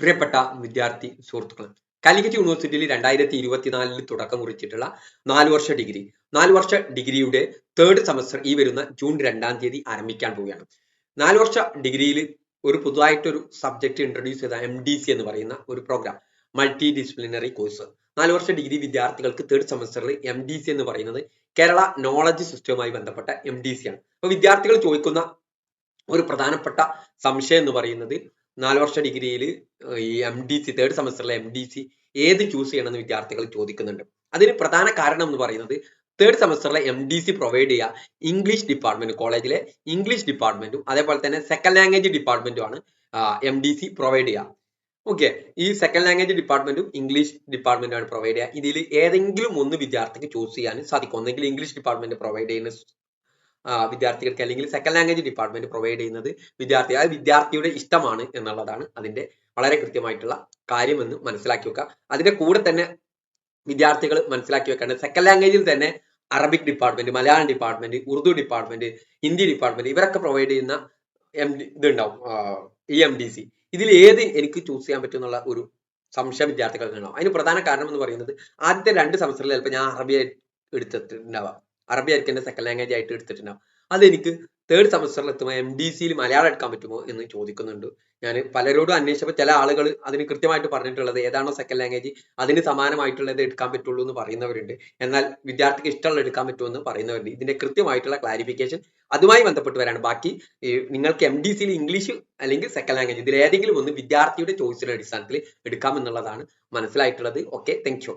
പ്രിയപ്പെട്ട വിദ്യാർത്ഥി സുഹൃത്തുക്കളെ, കാലിക്കറ്റ് യൂണിവേഴ്സിറ്റിയിൽ 2024 തുടക്കം കുറിച്ചിട്ടുള്ള 4 വർഷ ഡിഗ്രി 4 വർഷ ഡിഗ്രിയുടെ തേർഡ് സെമസ്റ്റർ ഈ വരുന്ന ജൂൺ 2-ാം തീയതി ആരംഭിക്കാൻ പോവുകയാണ്. 4 വർഷ ഡിഗ്രിയിൽ ഒരു പുതുതായിട്ടൊരു സബ്ജക്ട് ഇൻട്രൊഡ്യൂസ് ചെയ്ത MDC എന്ന് പറയുന്ന ഒരു പ്രോഗ്രാം, മൾട്ടി ഡിസിപ്ലിനറി കോഴ്സ്. 4 വർഷ ഡിഗ്രി വിദ്യാർത്ഥികൾക്ക് തേർഡ് സെമസ്റ്ററിൽ MDC എന്ന് പറയുന്നത് കേരള നോളജ് സിസ്റ്റവുമായി ബന്ധപ്പെട്ട MDC ആണ്. അപ്പൊ വിദ്യാർത്ഥികൾ ചോദിക്കുന്ന ഒരു പ്രധാനപ്പെട്ട സംശയം എന്ന് പറയുന്നത് 4 വർഷ ഡിഗ്രിയിൽ ഈ MDC തേർഡ് സെമസ്റ്ററിലെ MDC ഏത് ചൂസ് ചെയ്യണമെന്ന് വിദ്യാർത്ഥികൾ ചോദിക്കുന്നുണ്ട്. അതിന് പ്രധാന കാരണം എന്ന് പറയുന്നത് തേർഡ് സെമസ്റ്ററിലെ MDC പ്രൊവൈഡ് ചെയ്യുക ഇംഗ്ലീഷ് ഡിപ്പാർട്ട്മെന്റ്, കോളേജിലെ ഇംഗ്ലീഷ് ഡിപ്പാർട്ട്മെന്റും അതേപോലെ തന്നെ സെക്കൻഡ് ലാംഗ്വേജ് ഡിപ്പാർട്ട്മെന്റുമാണ് MDC പ്രൊവൈഡ് ചെയ്യുക. ഓക്കെ, ഈ സെക്കൻഡ് ലാംഗ്വേജ് ഡിപ്പാർട്ട്മെന്റും ഇംഗ്ലീഷ് ഡിപ്പാർട്ട്മെന്റുമാണ് പ്രൊവൈഡ് ചെയ്യുക. ഇതിൽ ഏതെങ്കിലും ഒന്ന് വിദ്യാർത്ഥിക്ക് ചൂസ് ചെയ്യാൻ സാധിക്കും. ഒന്നെങ്കിൽ ഇംഗ്ലീഷ് ഡിപ്പാർട്ട്മെന്റ് പ്രൊവൈഡ് ചെയ്യുന്ന വിദ്യാർത്ഥികൾക്ക് അല്ലെങ്കിൽ സെക്കൻഡ് ലാംഗ്വേജ് ഡിപ്പാർട്ട്മെന്റ് പ്രൊവൈഡ് ചെയ്യുന്നത് വിദ്യാർത്ഥിയുടെ ഇഷ്ടമാണ് എന്നുള്ളതാണ് അതിന്റെ വളരെ കൃത്യമായിട്ടുള്ള കാര്യമെന്ന് മനസ്സിലാക്കി വെക്കുക. അതിന്റെ കൂടെ തന്നെ വിദ്യാർത്ഥികൾ മനസ്സിലാക്കി വെക്കേണ്ടത് സെക്കൻഡ് ലാംഗ്വേജിൽ തന്നെ Arabic department, Malayalam department, Urdu department, Hindi department ഇവരൊക്കെ പ്രൊവൈഡ് ചെയ്യുന്ന ഇതുണ്ടാവും ഈ MDC. ഇതിൽ ഏത് എനിക്ക് ചൂസ് ചെയ്യാൻ പറ്റും എന്നുള്ള ഒരു സംശയം വിദ്യാർത്ഥികൾക്ക് ഉണ്ടാവും. അതിന് പ്രധാന കാരണം എന്ന് പറയുന്നത് ആദ്യത്തെ 2 സെമസ്റ്ററിൽ ചിലപ്പോൾ ഞാൻ അറബി എടുത്തിട്ടുണ്ടാവാം, അറബി ആയിരിക്കും എന്റെ സെക്കൻഡ് ലാംഗ്വേജ് ആയിട്ട് എടുത്തിട്ടുണ്ടാവും. അതെനിക്ക് തേർഡ് സെമസ്റ്ററിൽ എത്തുമ്പോൾ MDCയിൽ മലയാളം എടുക്കാൻ പറ്റുമോ എന്ന് ചോദിക്കുന്നുണ്ട്. ഞാൻ പലരോടും അന്വേഷിച്ചപ്പോൾ ചില ആളുകൾ അതിന് കൃത്യമായിട്ട് പറഞ്ഞിട്ടുള്ളത് ഏതാണോ സെക്കൻഡ് ലാംഗ്വേജ് അതിന് സമാനമായിട്ടുള്ളത് എടുക്കാൻ പറ്റുള്ളൂ എന്ന് പറയുന്നവരുണ്ട്. എന്നാൽ വിദ്യാർത്ഥിക്ക് ഇഷ്ടമുള്ള എടുക്കാൻ പറ്റുമെന്ന് പറയുന്നവരുണ്ട്. ഇതിന്റെ കൃത്യമായിട്ടുള്ള ക്ലാരിഫിക്കേഷൻ അതുമായി ബന്ധപ്പെട്ട് വരാണ്. ബാക്കി നിങ്ങൾക്ക് MDCയിൽ ഇംഗ്ലീഷ് അല്ലെങ്കിൽ സെക്കൻഡ് ലാംഗ്വേജ് ഇതിൽ ഏതെങ്കിലും ഒന്ന് വിദ്യാർത്ഥിയുടെ ചോയ്സിന്റെ അടിസ്ഥാനത്തിൽ എടുക്കാം എന്നുള്ളതാണ് മനസ്സിലായിട്ടുള്ളത്. Okay, thank you.